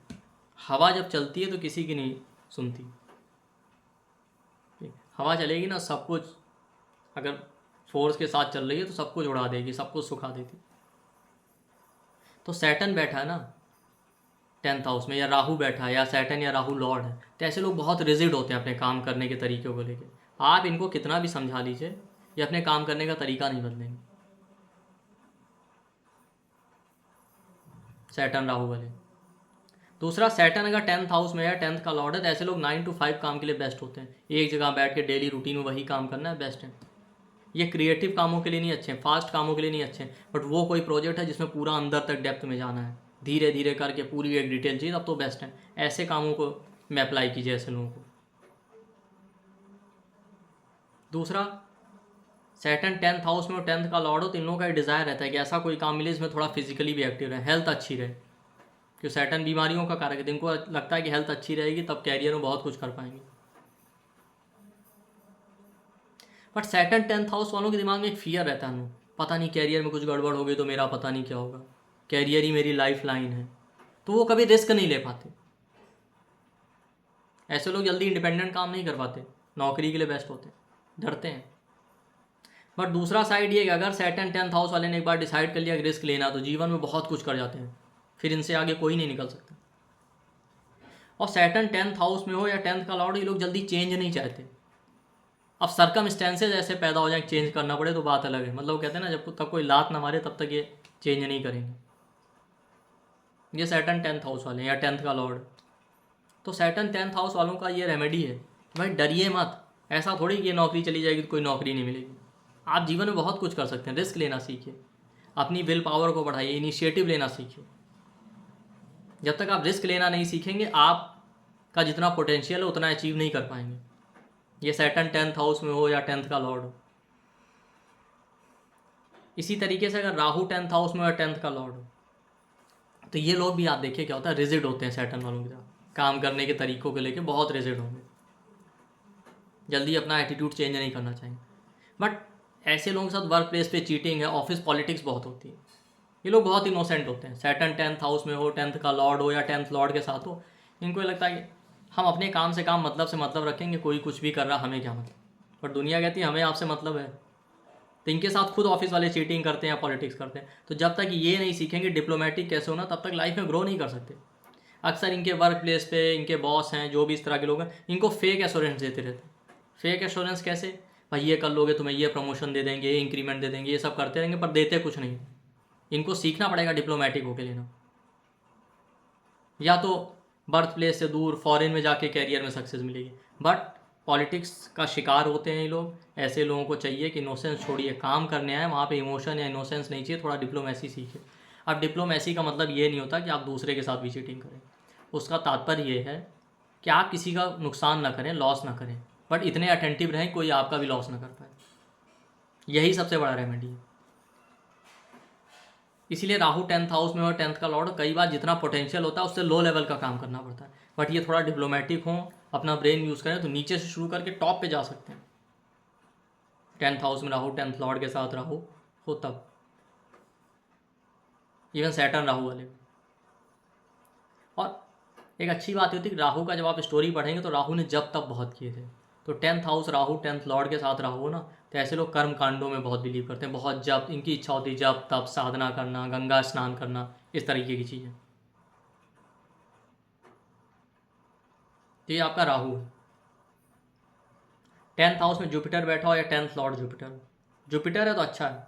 हवा जब चलती है तो किसी की नहीं सुनती। हवा चलेगी ना, सब कुछ अगर फोर्स के साथ चल रही है तो सब कुछ उड़ा देगी, सब कुछ सुखा देगी। तो सैटर्न बैठा है ना 10th हाउस में, या राहु बैठा है, या सैटर्न या राहु लॉर्ड है, तो ऐसे लोग बहुत रिजिड होते हैं अपने काम करने के तरीके को लेके। आप इनको कितना भी समझा लीजिए, ये अपने काम करने का तरीका नहीं बदलेंगे, सैटर्न राहु वाले। दूसरा, सैटर्न अगर 10th हाउस में है, 10th का लॉर्ड है, तो ऐसे लोग 9 to 5 काम के लिए बेस्ट होते हैं। एक जगह बैठ के डेली रूटीन में वही काम करना है, बेस्ट है। ये क्रिएटिव कामों के लिए नहीं अच्छे हैं, फास्ट कामों के लिए नहीं अच्छे हैं, बट वो कोई प्रोजेक्ट है जिसमें पूरा अंदर तक डेप्थ में जाना है, धीरे धीरे करके पूरी एक डिटेल चीज़, अब तो बेस्ट है। ऐसे कामों को में अप्लाई कीजिए ऐसे लोगों को। दूसरा, सैटर्न 10th हाउस में और 10th का लॉर्ड हो, तो इन लोगों का डिज़ायर रहता है कि ऐसा कोई काम मिले जिसमें थोड़ा फिजिकली भी एक्टिव रहे, हेल्थ अच्छी रहे, क्योंकि सैटर्न बीमारियों का कारक है। तो इनको लगता है कि हेल्थ अच्छी रहेगी तब कैरियर में बहुत कुछ कर पाएंगे। बट सैटर्न 10th हाउस वालों के दिमाग में एक फियर रहता है, पता नहीं कैरियर में कुछ गड़बड़ हो गई तो मेरा पता नहीं क्या होगा, कैरियर ही मेरी लाइफ लाइन है, तो वो कभी रिस्क नहीं ले पाते। ऐसे लोग जल्दी इंडिपेंडेंट काम नहीं कर पाते, नौकरी के लिए बेस्ट होते, डरते हैं। बट दूसरा साइड ये कि अगर सैटर्न 10th हाउस वाले ने एक बार डिसाइड कर लिया कि रिस्क लेना, तो जीवन में बहुत कुछ कर जाते हैं, फिर इनसे आगे कोई नहीं निकल सकता। और सैटर्न 10th हाउस में हो या 10th का लॉर्ड, ये लोग जल्दी चेंज नहीं चाहते। अब सर्कमस्टेंसेज ऐसे पैदा हो जाए चेंज करना पड़े तो बात अलग है, मतलब वो कहते हैं ना, जब तक कोई लात ना मारे तब तक ये चेंज नहीं करेंगे। ये सैटर्न 10th हाउस वाले या 10th का लॉर्ड। तो सैटर्न 10th हाउस वालों का ये रेमेडी है, भाई डरिए मत। ऐसा थोड़ी कि नौकरी चली जाएगी तो कोई नौकरी नहीं मिलेगी। आप जीवन में बहुत कुछ कर सकते हैं, रिस्क लेना सीखिए, अपनी विल पावर को बढ़ाइए, इनिशिएटिव लेना सीखिए। जब तक आप रिस्क लेना नहीं सीखेंगे, आपका जितना पोटेंशियल है उतना अचीव नहीं कर पाएंगे। ये सैटर्न 10th हाउस में हो या 10th का लॉर्ड हो। इसी तरीके से अगर राहु 10th हाउस में हो या 10th का लॉर्ड हो, तो ये लोग भी आप देखिए क्या होता है, रिजिड होते हैं सैटर्न वालों की तरह, काम करने के तरीकों को लेके बहुत रिजिड होंगे, जल्दी अपना एटीट्यूड चेंज नहीं करना चाहिए। बट ऐसे लोगों के साथ वर्क प्लेस पे चीटिंग है, ऑफिस पॉलिटिक्स बहुत होती है। ये लोग बहुत इनोसेंट होते हैं, सैटर्न 10th हाउस में हो, 10th का लॉर्ड हो या 10th लॉर्ड के साथ हो, इनको लगता है कि हम अपने काम से काम, मतलब से मतलब रखेंगे, कोई कुछ भी कर रहा हमें क्या मतलब। पर दुनिया कहती है हमें आपसे मतलब है, तो इनके साथ खुद ऑफिस वाले चीटिंग करते हैं या पॉलिटिक्स करते हैं। तो जब तक ये नहीं सीखेंगे डिप्लोमेटिक कैसे होना, तब तक लाइफ में ग्रो नहीं कर सकते। अक्सर इनके वर्क प्लेस पे इनके बॉस हैं, जो भी इस तरह के लोग हैं, इनको फेक एश्योरेंस देते रहते हैं। फेक एश्योरेंस कैसे, भाई ये कर लोगे तुम्हें ये प्रमोशन दे देंगे, ये इंक्रीमेंट दे देंगे, ये सब करते रहेंगे, पर देते कुछ नहीं। इनको सीखना पड़ेगा डिप्लोमेटिक होकर लेना, या तो बर्थ प्लेस से दूर फॉरेन में जाके कैरियर में सक्सेस मिलेगी। बट पॉलिटिक्स का शिकार होते हैं ये लोग। ऐसे लोगों को चाहिए कि इनोसेंस छोड़िए, काम करने आए, वहाँ पे इमोशन या इनोसेंस नहीं चाहिए, थोड़ा डिप्लोमेसी सीखिए। अब डिप्लोमेसी का मतलब ये नहीं होता कि आप दूसरे के साथ भी चीटिंग करें, उसका तात्पर्य ये है कि आप किसी का नुकसान ना करें, लॉस ना करें, बट इतने अटेंटिव रहें कोई आपका भी लॉस ना कर पाए। यही सबसे बड़ा रेमेडी है। इसीलिए राहु 10th हाउस में और 10th का लॉर्ड, कई बार जितना पोटेंशियल होता है उससे लो लेवल का काम करना पड़ता है। बट ये थोड़ा डिप्लोमेटिक हों, अपना ब्रेन यूज़ करें, तो नीचे से शुरू करके टॉप पे जा सकते हैं। 10th हाउस में राहु, 10th लॉर्ड के साथ राहु हो तब, इवन सैटर्न राहु वाले। और एक अच्छी बात होती है कि राहु का जब आप स्टोरी पढ़ेंगे तो राहु ने जब तब बहुत किए थे। तो 10th house Rahu, 10th Lord के साथ राहु हो ना, तो ऐसे लोग कर्म कांडों में बहुत बिलीव करते हैं, बहुत जब इनकी इच्छा होती है, जब तब साधना करना, गंगा स्नान करना, इस तरीके की चीज़ें। तो ये आपका राहु है। 10th हाउस में जुपिटर बैठा हो या 10th लॉर्ड जुपिटर, जुपिटर है तो अच्छा है।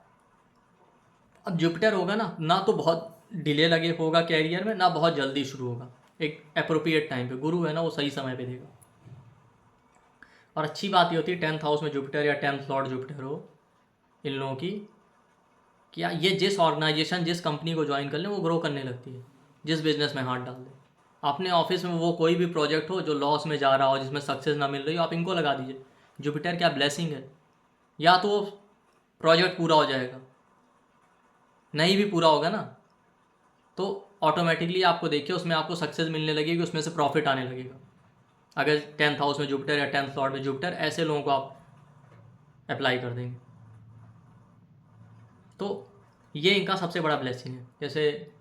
अब जुपिटर होगा ना तो बहुत डिले लगे होगा कैरियर में, ना बहुत जल्दी शुरू होगा, एक अप्रोप्रिएट टाइम पे। गुरु है ना, वो सही समय पे देगा। और अच्छी बात ये होती है 10th हाउस में जुपिटर या 10th लॉर्ड जुपिटर हो इन लोगों की, क्या ये जिस ऑर्गेनाइजेशन, जिस कंपनी को ज्वाइन कर लें, वो ग्रो करने लगती है। जिस बिजनेस में हाथ डाल दें, अपने ऑफिस में वो कोई भी प्रोजेक्ट हो जो लॉस में जा रहा हो, जिसमें सक्सेस ना मिल रही हो, आप इनको लगा दीजिए। जुपिटर क्या ब्लेसिंग है, या तो प्रोजेक्ट पूरा हो जाएगा, नहीं भी पूरा होगा ना तो ऑटोमेटिकली आपको देखिए उसमें आपको सक्सेस मिलने लगेगी, उसमें से प्रॉफिट आने लगेगा। अगर 10th हाउस में जुपिटर या 10th लॉर्ड में जुपिटर, ऐसे लोगों को आप अप्लाई कर देंगे तो ये इनका सबसे बड़ा ब्लेसिंग है। जैसे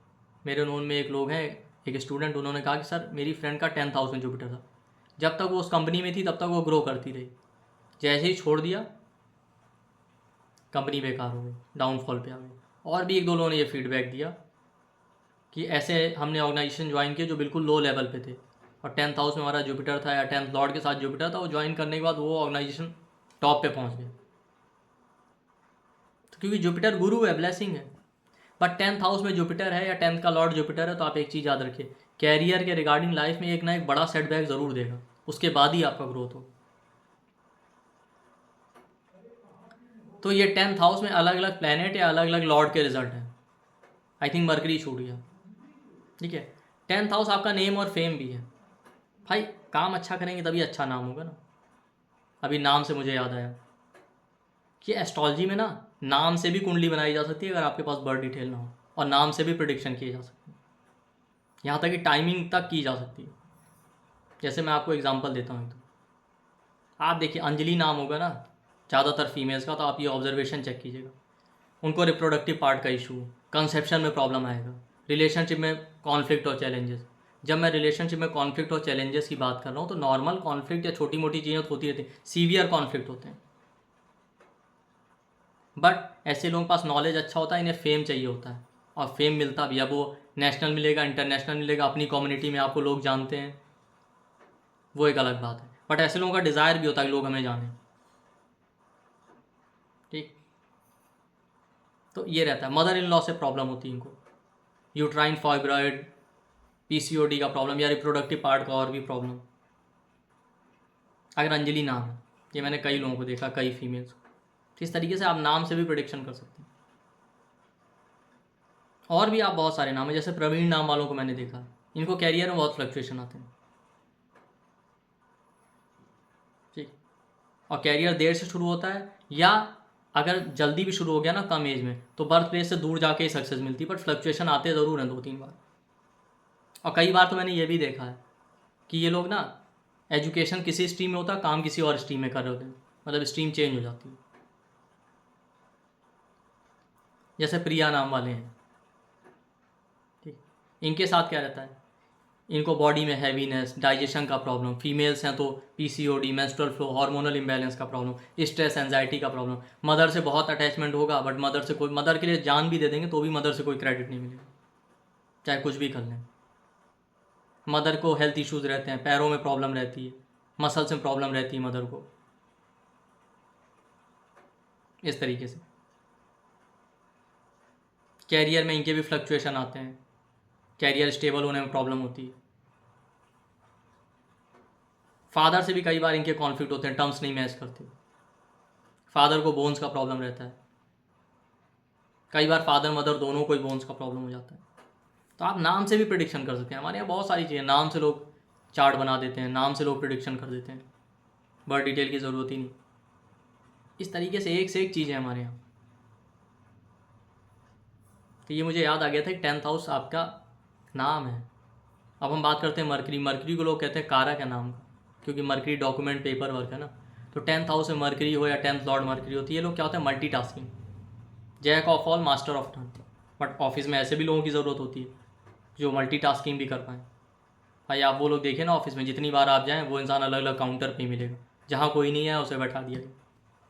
मेरे नोन में एक लोग हैं, एक स्टूडेंट, उन्होंने कहा कि सर मेरी फ्रेंड का 10th हाउस में जुपिटर था, जब तक वो उस कंपनी में थी तब तक वो ग्रो करती रही, जैसे ही छोड़ दिया कंपनी बेकार हो गई, डाउनफॉल पे आ गई। और भी एक दो लोगों ने ये फीडबैक दिया कि ऐसे हमने ऑर्गेनाइजेशन ज्वाइन किए जो बिल्कुल लो लेवल पे थे, और 10th हाउस में हमारा जुपिटर था या 10th लॉर्ड के साथ जुपिटर था, वो ज्वाइन करने के बाद वो ऑर्गेनाइजेशन टॉप पे पहुंच गए। तो क्योंकि जुपिटर गुरु है, ब्लेसिंग है। बट 10th हाउस में जुपिटर है या 10th का लॉर्ड जुपिटर है तो आप एक चीज़ याद रखिए, कैरियर के रिगार्डिंग लाइफ में एक ना एक बड़ा सेटबैक ज़रूर देगा, उसके बाद ही आपका ग्रोथ हो। तो ये 10th हाउस में अलग अलग प्लैनेट या अलग अलग लॉर्ड के रिजल्ट हैं। आई थिंक मरकरी छूट गया, ठीक है। 10th हाउस आपका नेम और फेम भी है। भाई काम अच्छा करेंगे तभी अच्छा नाम होगा ना। अभी नाम से मुझे याद आया कि एस्ट्रोलॉजी में ना नाम से भी कुंडली बनाई जा सकती है अगर आपके पास बर्थ डिटेल ना हो, और नाम से भी प्रिडिक्शन किए जा सकते हैं, यहाँ तक कि टाइमिंग तक की जा सकती है। जैसे मैं आपको एग्जांपल देता हूँ, तो आप देखिए अंजलि नाम होगा ना ज़्यादातर फीमेल्स का, तो आप ये ऑब्जर्वेशन चेक कीजिएगा, उनको रिप्रोडक्टिव पार्ट का इशू, कंसेप्शन में प्रॉब्लम आएगा, रिलेशनशिप में कॉन्फ्लिक्ट और चैलेंजेस। जब मैं रिलेशनशिप में कॉन्फ्लिक्ट और चैलेंजेस की बात कर रहा हूँ तो नॉर्मल कॉन्फ्लिक्ट या छोटी मोटी चीज़ें तो होती रहती हैं, सीवियर कॉन्फ्लिक्ट होते हैं। बट ऐसे लोगों के पास नॉलेज अच्छा होता है, इन्हें फेम चाहिए होता है, और फेम मिलता भी, अब वो नेशनल मिलेगा, इंटरनेशनल मिलेगा, अपनी कम्युनिटी में आपको लोग जानते हैं, वो एक अलग बात है। बट ऐसे लोगों का डिज़ायर भी होता है कि लोग हमें जाने, ठीक। तो ये रहता है। मदर इन लॉ से प्रॉब्लम होती है इनको, यूट्राइन फाइब्रॉइड, पीसीओडी का प्रॉब्लम, या रिप्रोडक्टिव पार्ट का और भी प्रॉब्लम, अगर अंजलि नाम है। ये मैंने कई लोगों को देखा, कई फीमेल्स को। तो इस तरीके से आप नाम से भी प्रिडिक्शन कर सकते हैं। और भी आप बहुत सारे नाम हैं, जैसे प्रवीण नाम वालों को मैंने देखा, इनको कैरियर में बहुत फ्लक्चुएशन आते हैं, ठीक। और कैरियर देर से शुरू होता है, या अगर जल्दी भी शुरू हो गया ना कम एज में, तो बर्थ प्लेस से दूर जाके ही सक्सेस मिलती है, बट फ्लक्चुएशन आते ज़रूर हैं 2-3 बार। और कई बार तो मैंने ये भी देखा है कि ये लोग ना एजुकेशन किसी स्ट्रीम में होता है, काम किसी और स्ट्रीम में कर रहे होते हैं, मतलब स्ट्रीम चेंज हो जाती है। जैसे प्रिया नाम वाले हैं, ठीक, इनके साथ क्या रहता है, इनको बॉडी में हैवीनेस, डाइजेशन का प्रॉब्लम, फीमेल्स हैं तो PCOD, menstrual flow, hormonal imbalance का प्रॉब्लम, स्ट्रेस, एंजाइटी का प्रॉब्लम। मदर से बहुत अटैचमेंट होगा, बट मदर से कोई, मदर के लिए जान भी दे देंगे तो भी मदर से कोई क्रेडिट नहीं मिलेगा, चाहे कुछ भी कर लें। मदर को हेल्थ इश्यूज़ रहते हैं, पैरों में प्रॉब्लम रहती है, मसल्स में प्रॉब्लम रहती है मदर को, इस तरीके से। कैरियर में इनके भी फ्लक्चुएशन आते हैं, कैरियर स्टेबल होने में प्रॉब्लम होती है। फादर से भी कई बार इनके कॉन्फ्लिक्ट होते हैं, टर्म्स नहीं मैच करते, फादर को बोन्स का प्रॉब्लम रहता है, कई बार फादर मदर दोनों को ही बोन्स का प्रॉब्लम हो जाता है। तो आप नाम से भी प्रिडिक्शन कर सकते हैं। हमारे यहाँ बहुत सारी चीज़ें नाम से लोग चार्ट बना देते हैं, नाम से लोग प्रिडिक्शन कर देते हैं, बर्थ डिटेल की ज़रूरत ही नहीं। इस तरीके से एक चीज़ है हमारे यहाँ। तो ये मुझे याद आ गया था कि 10th हाउस आपका नाम है। अब हम बात करते हैं मरकरी। मरकरी को लोग कहते हैं कारक है नाम का, क्योंकि मरकरी डॉक्यूमेंट पेपर वर्क है ना। तो 10th हाउस में मरकरी हो या 10th लॉर्ड मरकरी होती है, ये लोग क्या होते हैं, multitasking, jack of all master of none. But office में ऐसे भी लोगों की ज़रूरत होती है जो मल्टीटास्किंग भी कर पाएँ। भाई आप वो लोग देखें ना ऑफिस में, जितनी बार आप जाएँ वो इंसान अलग अलग काउंटर पे ही मिलेगा, जहाँ कोई नहीं है उसे बैठा दिया जाए,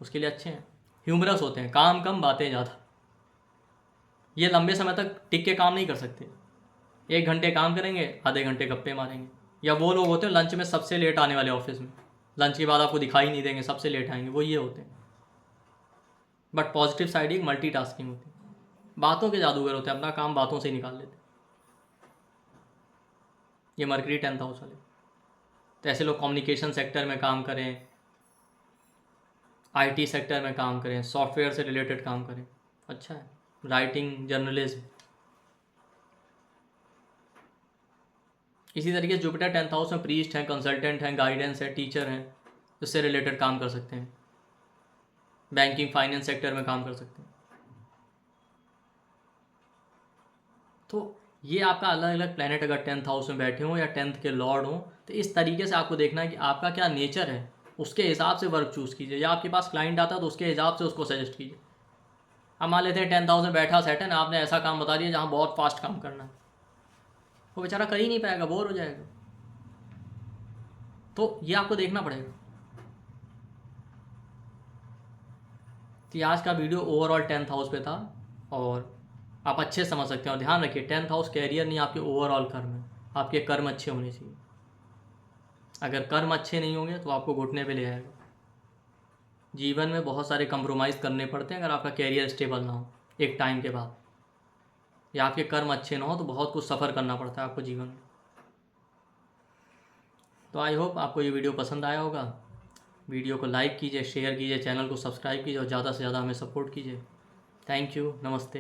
उसके लिए अच्छे हैं। ह्यूमरस होते हैं, काम कम बातें ज़्यादा, ये लंबे समय तक टिक के काम नहीं कर सकते। 1 घंटे काम करेंगे, आधे घंटे गप्पे मारेंगे। या वो लोग होते हैं लंच में सबसे लेट आने वाले ऑफिस में, लंच के बाद आपको दिखाई नहीं देंगे, सबसे लेट आएंगे, वो ये होते हैं। बट पॉजिटिव साइड एक मल्टीटास्किंग होती है, बातों के जादूगर होते हैं, अपना काम बातों से ही निकाल लेते हैं, ये मरकरी 10th हाउस वाले। तो ऐसे लोग कम्युनिकेशन सेक्टर में काम करें, आईटी सेक्टर में काम करें, सॉफ्टवेयर से रिलेटेड काम करें, अच्छा है। राइटिंग, जर्नलिज्म, इसी तरीके से जुपिटर 10th हाउस में प्रीस्ट हैं, कंसल्टेंट हैं, गाइडेंस है, टीचर हैं, उससे रिलेटेड काम कर सकते हैं, बैंकिंग फाइनेंस सेक्टर में काम कर सकते हैं। तो ये आपका अलग अलग प्लैनेट अगर 10th हाउस में बैठे हों या 10th के लॉर्ड हों, तो इस तरीके से आपको देखना है कि आपका क्या नेचर है, उसके हिसाब से वर्क चूज़ कीजिए। या आपके पास क्लाइंट आता है तो उसके हिसाब से उसको सजेस्ट कीजिए। अब मान लेते हैं 10th हाउस में बैठा सैटर्न, आपने ऐसा काम बता दिया जहाँ बहुत फास्ट काम करना है, वो बेचारा कर ही नहीं पाएगा, बोर हो जाएगा। तो ये आपको देखना पड़ेगा। तो आज का वीडियो ओवरऑल 10th हाउस पे था, और आप अच्छे समझ सकते हैं। और ध्यान रखिए 10th हाउस कैरियर नहीं, आपके ओवरऑल कर्म है। आपके कर्म अच्छे होने चाहिए। अगर कर्म अच्छे नहीं होंगे तो आपको घुटने पे ले आएगा। जीवन में बहुत सारे कंप्रोमाइज़ करने पड़ते हैं अगर आपका कैरियर स्टेबल ना हो एक टाइम के बाद, या आपके कर्म अच्छे ना हो तो बहुत कुछ सफ़र करना पड़ता है आपको जीवन में। तो आई होप आपको ये वीडियो पसंद आया होगा। वीडियो को लाइक कीजिए, शेयर कीजिए, चैनल को सब्सक्राइब कीजिए और ज़्यादा से ज़्यादा हमें सपोर्ट कीजिए। थैंक यू, नमस्ते।